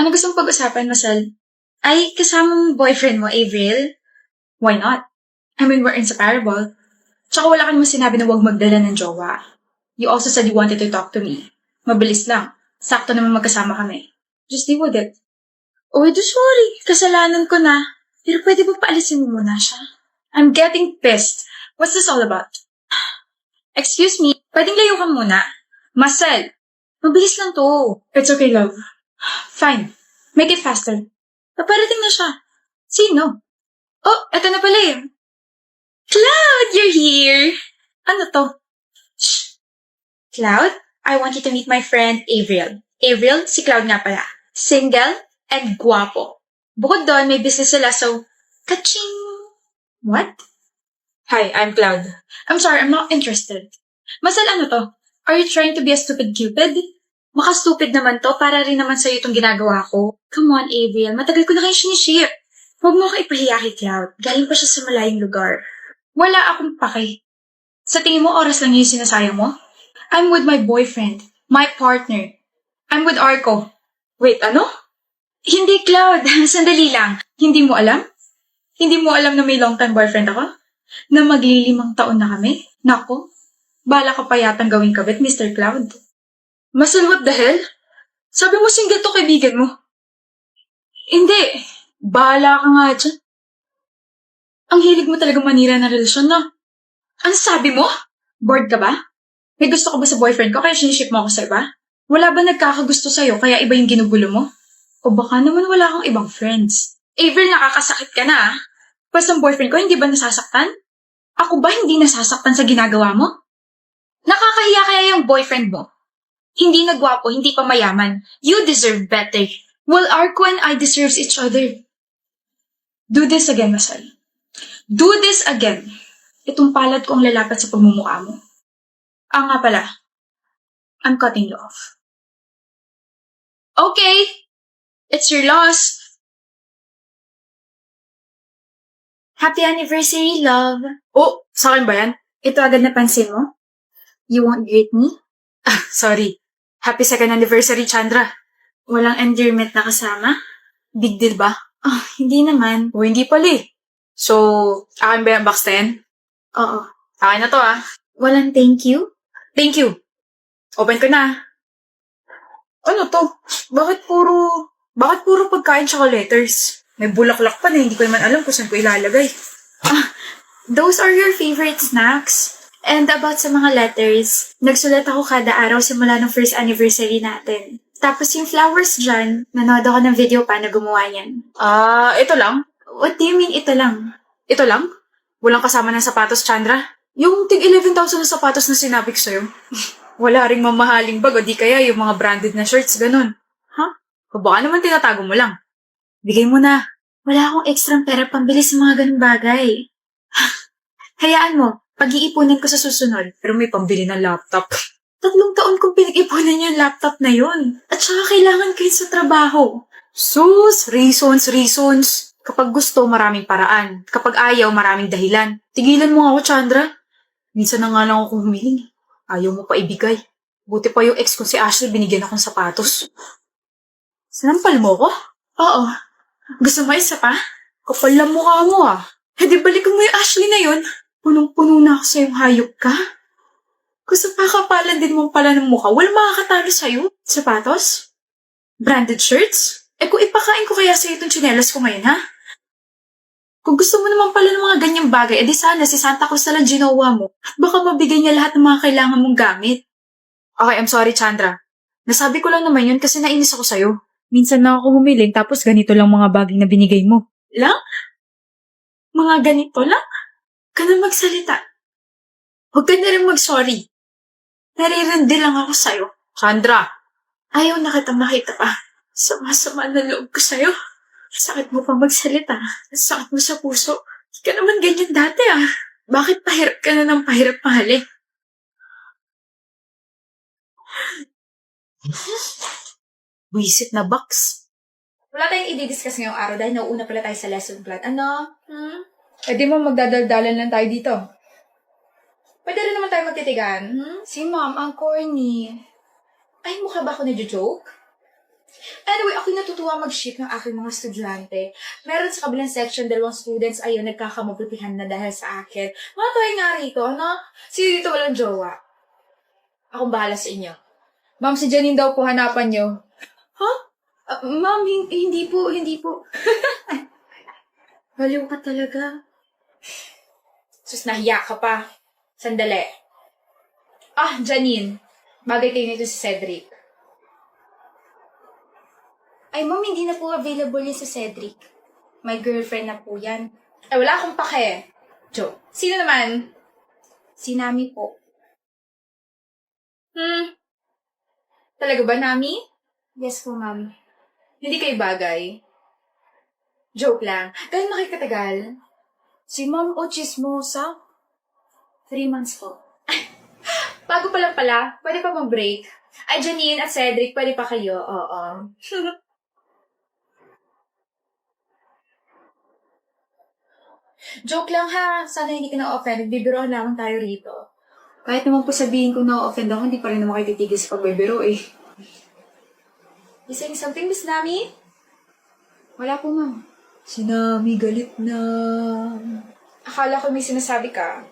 Ano gusto mong pag-usapan, Masal? Ay, kasamang boyfriend mo, Avril? Why not? I mean, we're inseparable. Tsaka wala ka naman sinabi na huwag magdala ng jowa. You also said you wanted to talk to me. Mabilis lang. Sakto naman magkasama kami. Just deal with it. Oh, sorry. Kasalanan ko na. Pero pwede ba paalisin mo muna siya? I'm getting pissed. What's this all about? Excuse me, pwedeng layo ka muna. Marcel, mabilis lang to. It's okay, love. Fine. Make it faster. Paparating na siya. Sino? Oh, eto na pala eh. Cloud, you're here! Ano to? Shh! Cloud, I want you to meet my friend Avril. Avril, si Cloud nga pala. Single and guwapo. Bukod doon, may business sila, so... Kaching! What? Hi, I'm Cloud. I'm sorry, I'm not interested. Masal, ano to? Are you trying to be a stupid cupid? Maka-stupid naman to, para rin naman sa'yo itong ginagawa ko. Come on, Avril, matagal ko na kayo siniship. Huwag mo ka ipahiya kay Cloud. Galing pa siya sa malayong lugar. Wala akong pake. Sa tingin mo, oras lang yung sinasayang mo? I'm with my boyfriend. My partner. I'm with Arco. Wait, ano? Hindi, Cloud. Sandali lang. Hindi mo alam? Hindi mo alam na may long-time boyfriend ako? Na maglilimang taon na kami? Nako, bala ka pa yatang gawing kabit, Mr. Cloud. Masal, what the hell? Sabi mo single to kaibigan mo. Hindi. Bahala ka nga dyan. Ang hilig mo talagang manira ng relasyon, no? Ano sabi mo? Bored ka ba? May gusto ka ba sa boyfriend ko kaya siniship mo ako sa iba? Wala ba nagkakagusto sa'yo kaya iba yung ginugulo mo? O baka naman wala kang ibang friends. Avril, nakakasakit ka na, ah. Pas ang boyfriend ko, hindi ba nasasaktan? Ako ba hindi nasasaktan sa ginagawa mo? Nakakahiya kaya yung boyfriend mo? Hindi nagwapo, hindi pa mayaman. You deserve better. Well, Arco and I deserves each other. Do this again, Masal. Do this again. Itong palad ko ang lalapat sa pagmumukha mo. Nga pala. I'm cutting you off. Okay. It's your loss. Happy anniversary, love. Oh, sa akin ba yan? Ito agad napansin mo? You won't greet me? Sorry. Happy second anniversary, Chandra. Walang endearment na kasama? Big deal ba? Hindi naman. O, hindi pala eh. So, akin ba yung box na yan? Oo. Akin na to ah. Walang thank you? Thank you. Open ko na. Ano to? Bakit puro pagkain tsaka letters? May bulaklak pa na, hindi ko naman alam kung saan ko ilalagay. Those are your favorite snacks. And about sa mga letters, nagsulat ako kada araw simula ng first anniversary natin. Tapos yung flowers dyan, nanood ako ng video pa na gumawa yan. Ito lang? What do you mean ito lang? Ito lang? Walang kasama ng sapatos, Chandra? Yung tig 11,000 na sapatos na sinabi ko sa'yo. Wala ring mamahaling bag o di kaya yung mga branded na shirts, ganun. O baka naman tinatago mo lang. Bigay mo na. Wala akong extra pera pambili sa mga ganun bagay. Hayaan mo, pag-iipunan ko sa susunod. Pero may pambili ng laptop. 3 taon kong pinag-ipunan yung laptop na yun. At saka kailangan kayo sa trabaho. Sus, reasons. Kapag gusto, maraming paraan. Kapag ayaw, maraming dahilan. Tigilan mo nga ako, Chandra. Minsan na nga lang ako humiling. Ayaw mo pa ibigay. Buti pa yung ex ko si Ashley, binigyan akong sapatos. Sinampal mo ko? Oo. Gusto mo isa pa? Kapal lang mukha mo ah. Di balikan mo yung Ashley na yun. Punong-puno na ako sa'yong hayop ka. Gusto pa kapalan din mo pala ng mukha. Walang makakatalo sa'yo. Sapatos? Branded shirts? Kung ipakain ko kaya sa'yo itong tsinelas ko ngayon, ha? Kung gusto mo naman pala ng mga ganyang bagay, edi sana si Santa Cruz na lang ginawa mo at baka mabigay niya lahat ng mga kailangan mong gamit. Okay, I'm sorry, Chandra. Nasabi ko lang naman yun kasi nainis ako sa'yo. Minsan na ako humiling tapos ganito lang mga bagay na binigay mo. Lang? Mga ganito lang? Ka na magsalita. Huwag ka na rin mag-sorry. Naririndi lang ako sa'yo. Chandra! Ayaw na kitang makita pa. Sama-sama na loob ko sa'yo. Sakit mo pa magsalita. Sakit mo sa puso. Hindi ka naman ganyan dati ah. Bakit pahirap ka na ng pahirap mahali? Buisit na box. Wala tayong i-discuss ngayong araw dahil nauuna pala tayo sa lesson plan. Ano? Di mo magdadaldalan lang tayo dito. Pwede rin naman tayo magtitigan. Si ma'am, ang corny. Ay, mukha ba ako na-joke? Anyway, ako'y natutuwa mag-ship ng aking mga estudyante. Meron sa kabilang section, 2 students ayun, nagkakamabutihan na dahil sa akin. Mga tuwing nga rito, ano? Sino dito walang jowa? Akong bahala sa inyo. Ma'am, si Janine daw po hanapan nyo. Huh? Ma'am, hindi po. Baliw ka talaga. Sus, nahiya ka pa. Sandali. Janine. Bagay kayo nito si Cedric. Ay, ma'am, hindi na po available yun si Cedric. May girlfriend na po yan. Ay, wala akong pake. Joke. Sino naman? Si Nami po. Talaga ba, Nami? Yes po, ma'am. Hindi kayo bagay? Joke lang. Gano'n na kayo katagal? Si ma'am o chismosa? 3 months po. Bago pa lang pala, pwede pa mag-break. Ay, Janine at Cedric, pwede pa kayo. Oo. Joke lang ha. Sana hindi ka na-offend. Bibiro lamang tayo rito. Kahit naman po sabihin kong na-offend ako, hindi pa rin naman kayo titigil sa pagbibiro eh. You saying something, Miss Nami? Wala po, ma'am. Si Nami galit na. Akala ko may sinasabi ka.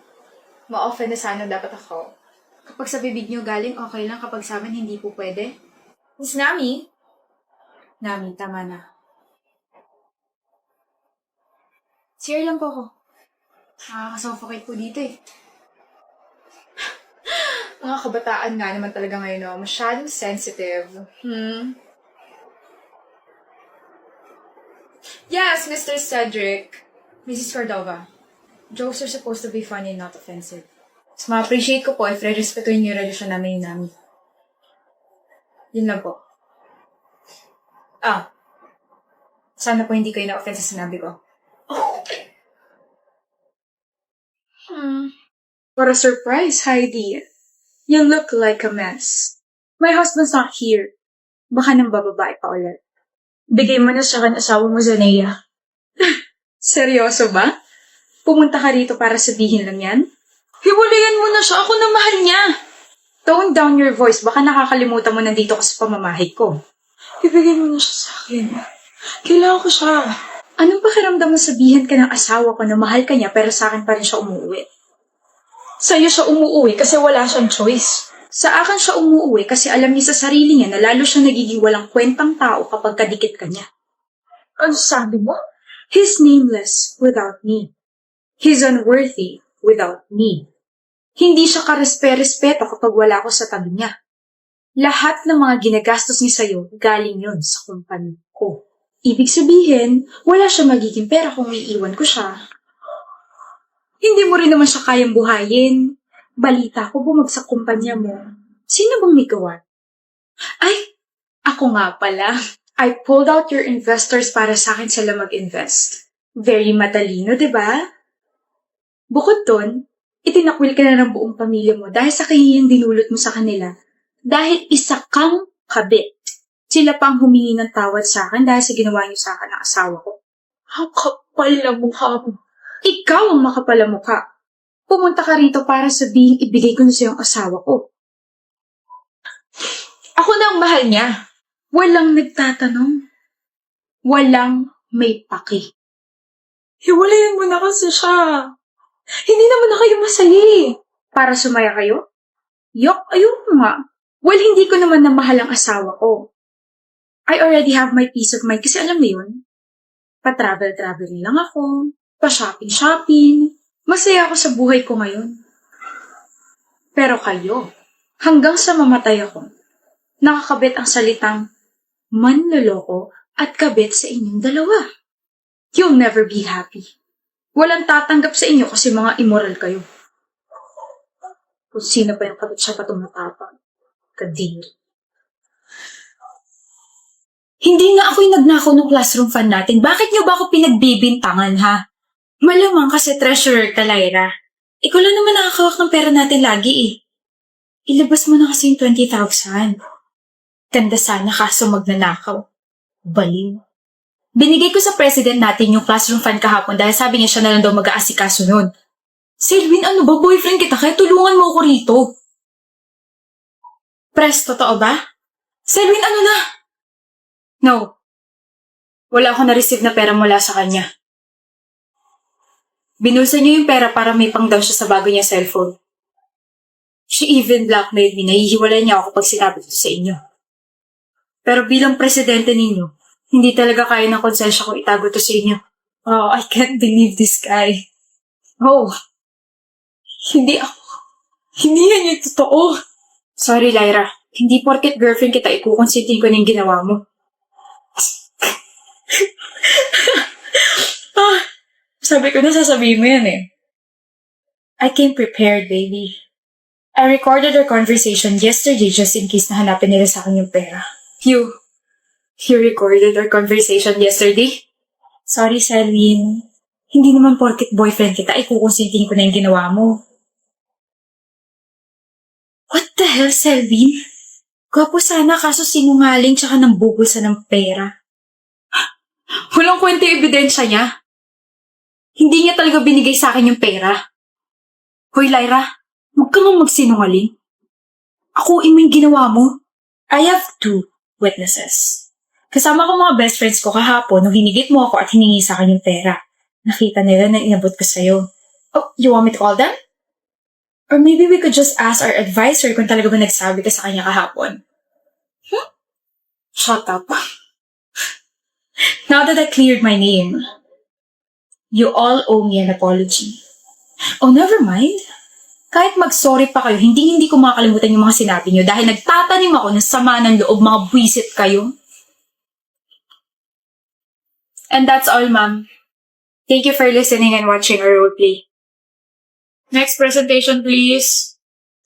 Ma-offend na sana dapat ako. Kapag sa bibig niyo galing, okay lang. Kapag sa amin, hindi po pwede. Miss Nami? Nami, tama na. Sir lang po ako. Nakaka-suffocate po dito eh. Mga kabataan nga naman talaga ngayon, no? Masyadong sensitive. Yes, Mr. Cedric. Mrs. Cordova. Jokes are supposed to be funny and not offensive. Mas ma-appreciate ko po if re-respetuhin niyo yung relasyon namin yung Nami. Yun lang po. Sana po hindi kayo na-offense sa sinabi ko. What a surprise, Heidi. You look like a mess. My husband's not here. Baka nang bababae pa ulit. Bigay mo na sa akin asawa mo, Zanea. Seryoso ba? Pumunta ka rito para sabihin lang yan? Hiwalayan mo na siya. Ako na mahal niya. Tone down your voice. Baka nakakalimutan mo nandito ka sa pamamahay ko. Ibigay mo na siya sa akin. Kailangan ko siya. Anong pakiramdam mo sabihin ka ng asawa ko na mahal ka niya pero sa akin pa rin siya umuwi? Sa'yo siya umuwi kasi wala siyang choice. Sa akin siya umuwi kasi alam niya sa sarili niya na lalo siya nagiging walang kwentang tao kapag kadikit ka niya. Ano sabi mo? He's nameless without me. He's unworthy without me. Hindi siya karespe-respeto kapag wala ako sa tabi niya. Lahat ng mga ginagastos niya sa'yo, galing yun sa kumpanya ko. Ibig sabihin, wala siya magiging pera kung iiwan ko siya. Hindi mo rin naman siya kayang buhayin. Balita ko bumagsak kumpanya mo. Sino bang may gawa? Ay, ako nga pala. I pulled out your investors para sa akin sila mag-invest. Very matalino, di ba? Bukod doon, itinakwil ka na ng buong pamilya mo dahil sa kahihiyang dinulot mo sa kanila. Dahil isa kang kabit. Sila pa ang humingi ng tawad sa akin dahil sa ginawa niyo sa akin ng asawa ko. Ang kapal na mukha mo. Ikaw ang makapal na mukha. Pumunta ka rito para sabihin ibigay ko na sa iyong asawa ko. Ako na ang mahal niya. Walang nagtatanong. Walang may paki. Hiwalayan mo na kasi siya. Hindi naman na kayo masaya eh. Para sumaya kayo? Yok, ayun nga. Well, hindi ko naman na mahal ang asawa ko. I already have my peace of mind kasi alam mo yun, pa-travel-travel lang ako, pa-shopping-shopping. Masaya ako sa buhay ko ngayon. Pero kayo, hanggang sa mamatay ako, nakakabit ang salitang manloloko at kabit sa inyong dalawa. You'll never be happy. Walang tatanggap sa inyo kasi mga immoral kayo. Kung sino pa yung kabit siya pa tumatapang. Kadiri. Hindi nga ako'y nagnakaw ng classroom fund natin. Bakit niyo ba ako pinagbibintangan, ha? Malamang kasi treasurer ka, Lyra. Ikaw lang naman nakakawak ng pera natin lagi eh. Ilabas mo na kasi yung 20,000. Ganda sana kaso magnanakaw. Baliw. Binigay ko sa president natin yung classroom fund kahapon dahil sabi niya siya na lang daw mag-aasikaso nun. Selwyn, ano ba? Boyfriend kita kaya tulungan mo ako rito. Pres, totoo ba? Selwyn, ano na? No. Wala akong na-receive na pera mula sa kanya. Binulsa niya yung pera para may pang-down siya sa bago niya cellphone. She even blackmailed me. Nahihiwalay niya ako pag sinabi ko sa inyo. Pero bilang presidente ninyo, hindi talaga kaya ng konsensya ko itago to sa inyo. Oh, I can't believe this guy. Oh, hindi ako. Hindi yan yung totoo. Sorry, Lyra. Hindi porket girlfriend kita ikukonsintin ko na yung ginawa mo. Sabi ko na sasabihin mo yan eh. I came prepared, baby. I recorded our conversation yesterday just in case na hanapin nila sa akin yung pera. You recorded our conversation yesterday? Sorry, Selwyn. Hindi naman porket boyfriend kita, ikukonsintin ko na yung ginawa mo. What the hell, Selwyn? Gwapo sana kaso sinungaling tsaka nang bubulsa ng pera. Walang kwenta yung ebidensya niya. Hindi niya talaga binigay sa akin yung pera. Hoy, Lyra, huwag ka nga magsinungaling. Akuin mo yung ginawa mo. I have 2 witnesses. Kasama ko mga best friends ko kahapon nung hinigit mo ako at hiningi sa akin yung pera. Nakita nila na inabot ko sa'yo. Oh, you want me to call them? Or maybe we could just ask our advisor kung talaga ba nagsabi ka sa kanya kahapon. Shut up. Now that I cleared my name, you all owe me an apology. Oh, never mind. Kahit mag-sorry pa kayo, hindi ko makakalimutan yung mga sinabi niyo dahil nagtatanim ako ng sama ng loob, mga buwisit kayo. And that's all, ma'am. Thank you for listening and watching our roleplay. Next presentation, please.